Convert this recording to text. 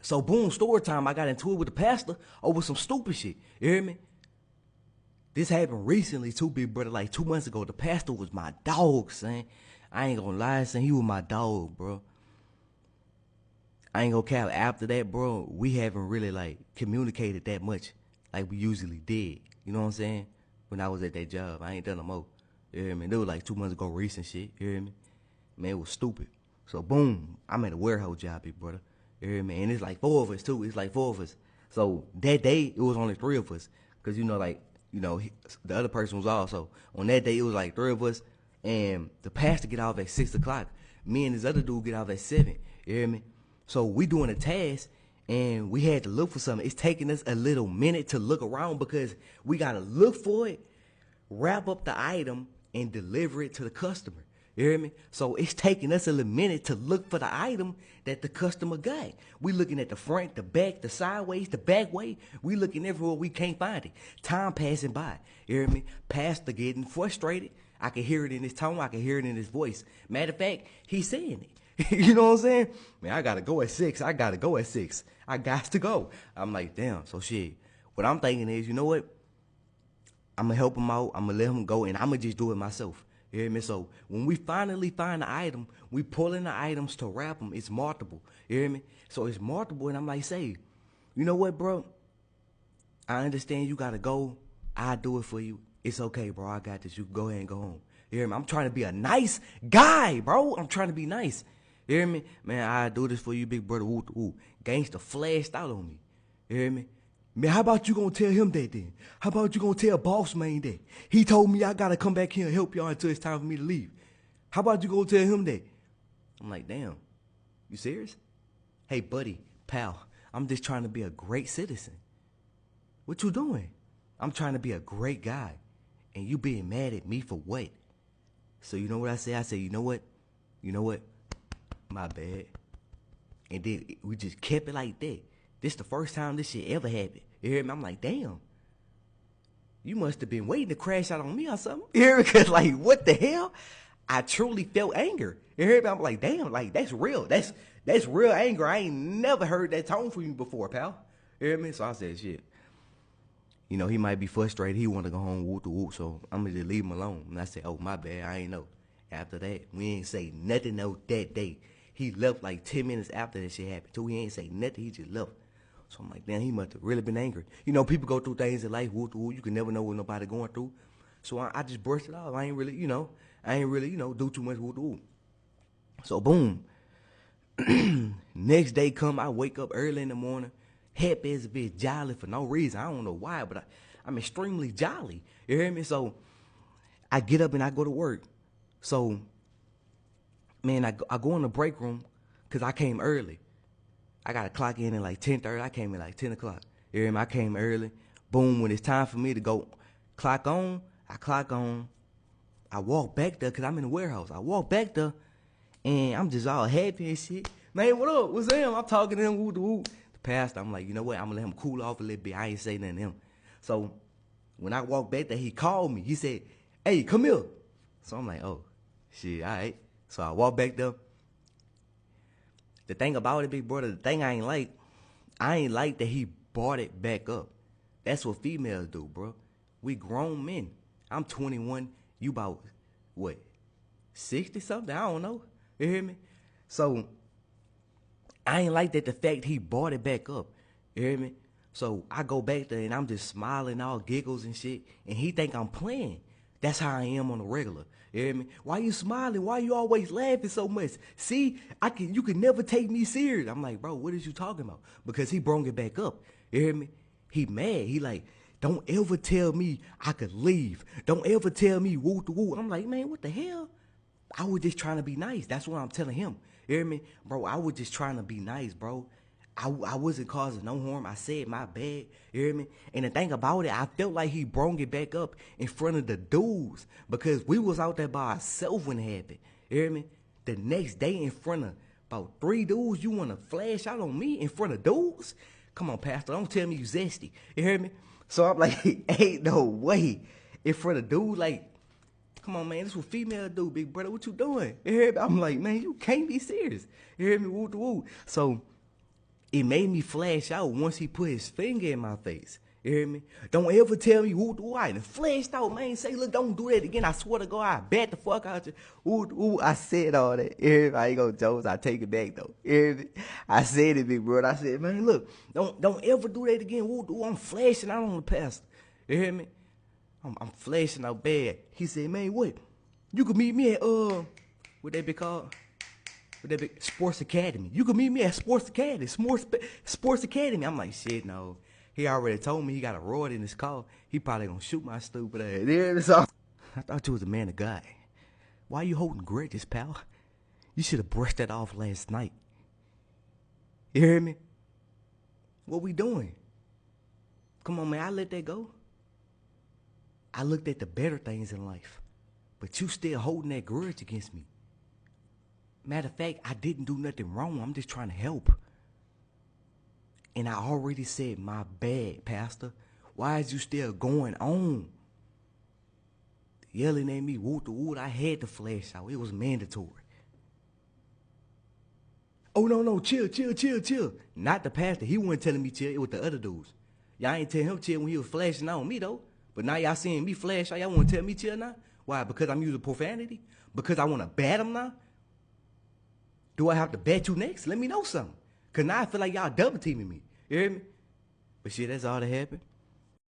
So boom, story time. I got into it with the pastor over some stupid shit. You hear me? This happened recently too, big brother. Like 2 months ago, the pastor was my dog, son. I ain't gonna lie, son. He was my dog, bro. I ain't gonna cap. After that, bro, we haven't really like communicated that much like we usually did. You know what I'm saying? When I was at that job, I ain't done no more. You hear me? It was like 2 months ago, recent shit. You hear me? Man, it was stupid. So boom, I'm at a warehouse job, big brother. You hear me? And it's like 4 of us too. It's like 4 of us. So that day, it was only 3 of us. Cause the other person was also. On that day, it was like 3 of us. And the pastor get off at 6 o'clock. Me and this other dude get off at 7. You hear me? So we doing a task, and we had to look for something. It's taking us a little minute to look around because we got to look for it, wrap up the item, and deliver it to the customer. You hear me? So it's taking us a little minute to look for the item that the customer got. We looking at the front, the back, the sideways, the back way. We looking everywhere, we can't find it. Time passing by. You hear me? Pastor getting frustrated. I can hear it in his tone. I can hear it in his voice. Matter of fact, he's saying it. You know what I'm saying? Man, I got to go at 6. I got to go at 6. I got to go. I'm like, damn. So shit. What I'm thinking is, you know what? I'm going to help him out. I'm going to let him go, and I'm going to just do it myself. You hear me? So when we finally find the item, we pull in the items to wrap them. It's marketable. You hear me? So it's marketable, and I'm like, say, you know what, bro? I understand you got to go. I'll do it for you. It's okay, bro. I got this. You can go ahead and go home. You hear me? I'm trying to be a nice guy, bro. I'm trying to be nice. You hear me? Man, I do this for you, big brother. Ooh, ooh. Gangsta flashed out on me. You hear me? Man, how about you gonna tell him that then? How about you gonna tell boss man that? He told me I gotta come back here and help y'all until it's time for me to leave. How about you gonna tell him that? I'm like, damn. You serious? Hey, buddy, pal, I'm just trying to be a great citizen. What you doing? I'm trying to be a great guy. And you being mad at me for what? So you know what I say? I say, you know what? You know what? My bad. And then we just kept it like that. This the first time this shit ever happened. You hear me? I'm like, damn. You must have been waiting to crash out on me or something. You hear me? Because, like, what the hell? I truly felt anger. You hear me? I'm like, damn, like, that's real. That's real anger. I ain't never heard that tone from you before, pal. You hear me? So I said, shit. You know, he might be frustrated. He want to go home, whoop to whoop. So I'm going to just leave him alone. And I said, oh, my bad. I ain't know. After that, we ain't say nothing else that day. He left like 10 minutes after that shit happened, too. He ain't say nothing. He just left. So I'm like, damn, he must have really been angry. You know, people go through things in life, woo, you can never know what nobody going through. So I just brushed it off. I ain't really, do too much woo. So boom. Next day come, I wake up early in the morning, happy as a bitch, jolly for no reason. I don't know why, but I'm extremely jolly. You hear me? So I get up and I go to work. So, man, I go in the break room because I came early. I got to clock in at like 10:30. I came in like 10 o'clock. You hear me? I came early. Boom, when it's time for me to go clock on, I clock on. I walk back there because I'm in the warehouse. I walk back there, and I'm just all happy and shit. Man, what up? What's him? I'm talking to him. Woo. The pastor, I'm like, you know what? I'm going to let him cool off a little bit. I ain't say nothing to him. So when I walked back there, he called me. He said, hey, come here. So I'm like, oh, shit, all right. So I walk back there. The thing about it, big brother, the thing I ain't like that he brought it back up. That's what females do, bro. We grown men. I'm 21. You about, what, 60 something? I don't know. You hear me? So I ain't like that the fact he brought it back up. You hear me? So I go back there and I'm just smiling, all giggles and shit. And he think I'm playing. That's how I am on the regular. You hear me? Why you smiling? Why you always laughing so much? See, you can never take me serious. I'm like, bro, what is you talking about? Because he brought it back up. You hear me? He mad. He like, don't ever tell me I could leave. Don't ever tell me woo to woo. I'm like, man, what the hell? I was just trying to be nice. That's what I'm telling him. You hear me? Bro, I was just trying to be nice, bro. I wasn't causing no harm. I said my bad. You hear me? And the thing about it, I felt like he brought it back up in front of the dudes because we was out there by ourselves when it happened. You hear me? The next day in front of about 3 dudes, you want to flash out on me in front of dudes? Come on, Pastor. Don't tell me you zesty. You hear me? So I'm like, ain't no way in front of dudes. Like, come on, man. This what female do, big brother. What you doing? You hear me? I'm like, man, you can't be serious. You hear me? Woo to woo. So It made me flash out once he put his finger in my face. You hear me? Don't ever tell me who I done flashed out, man. Say, look, don't do that again. I swear to God, I bet the fuck out you. Ooh, I said all that. You hear me? I ain't gonna jokes. I take it back though. You hear me? I said it, big brother. I said, man, look, don't ever do that again. I'm flashing out on the pastor. You hear me? I'm flashing out bad. He said, man, what? You could meet me at what that be called? What that be? Sports Academy. You could meet me at Sports Academy. Sports Academy. I'm like, shit, no. He already told me he got a roid in his car. He probably gonna shoot my stupid ass. Yeah, so I thought you was a man of God. Why you holding grudges, pal? You should have brushed that off last night. You hear me? What we doing? Come on, man, I let that go. I looked at the better things in life. But you still holding that grudge against me. Matter of fact, I didn't do nothing wrong. I'm just trying to help. And I already said, my bad, Pastor. Why is you still going on? Yelling at me, woot to woot. I had to flash out. It was mandatory. Oh, no, chill. Not the pastor. He wasn't telling me chill. It was the other dudes. Y'all ain't tell him chill when he was flashing out on me, though. But now y'all seeing me flash out. Y'all want to tell me chill now? Why? Because I'm using profanity? Because I want to bat him now? Do I have to bat you next? Let me know something. Because now I feel like y'all double teaming me. You hear me? But shit, that's all that happened.